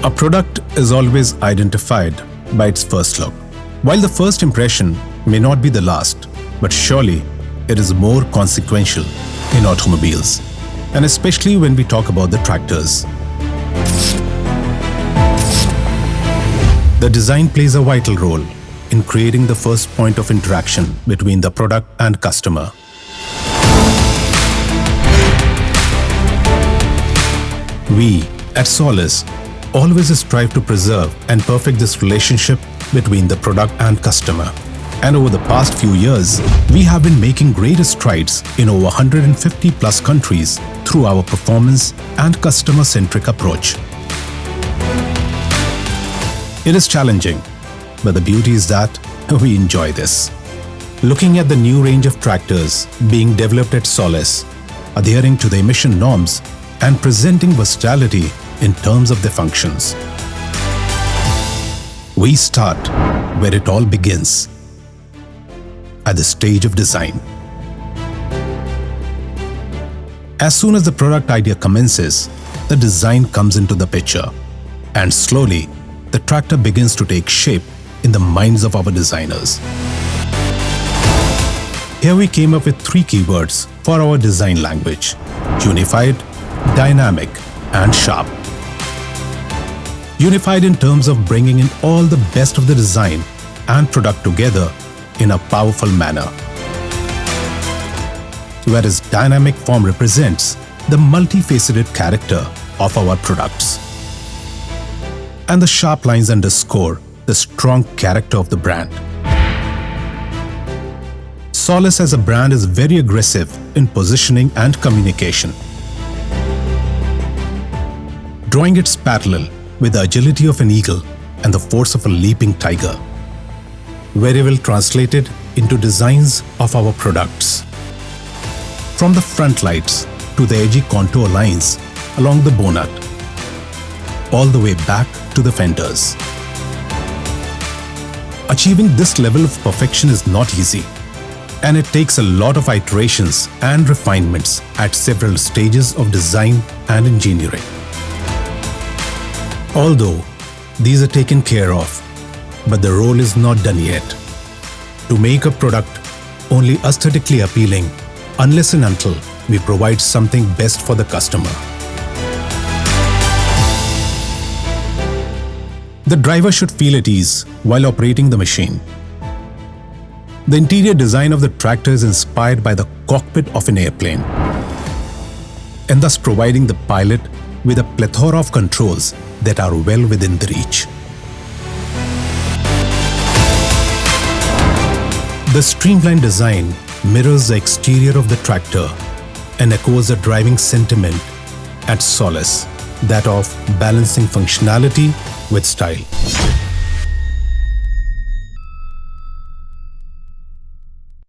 A product is always identified by its first look. While the first impression may not be the last, but surely it is more consequential in automobiles, and especially when we talk about the tractors. The design plays a vital role in creating the first point of interaction between the product and customer. We, at Solis, always strive to preserve and perfect this relationship between the product and customer. And over the past few years, we have been making great strides in over 150 plus countries through our performance and customer-centric approach. It is challenging, but the beauty is that we enjoy this. Looking at the new range of tractors being developed at Solis, adhering to the emission norms and presenting versatility in terms of their functions. We start where it all begins, at the stage of design. As soon as the product idea commences, the design comes into the picture, and slowly the tractor begins to take shape in the minds of our designers. Here we came up with 3 keywords for our design language: unified, dynamic, and sharp. Unified in terms of bringing in all the best of the design and product together in a powerful manner. Whereas dynamic form represents the multifaceted character of our products. And the sharp lines underscore the strong character of the brand. Solis as a brand is very aggressive in positioning and communication, drawing its parallel with the agility of an eagle and the force of a leaping tiger. Very well translated into designs of our products. From the front lights to the edgy contour lines along the bonnet, all the way back to the fenders. Achieving this level of perfection is not easy, and it takes a lot of iterations and refinements at several stages of design and engineering. Although these are taken care of, but the role is not done yet. To make a product only aesthetically appealing unless and until we provide something best for the customer. The driver should feel at ease while operating the machine. The interior design of the tractor is inspired by the cockpit of an airplane, and thus providing the pilot with a plethora of controls that are well within the reach. The streamlined design mirrors the exterior of the tractor and echoes the driving sentiment at Solis, that of balancing functionality with style.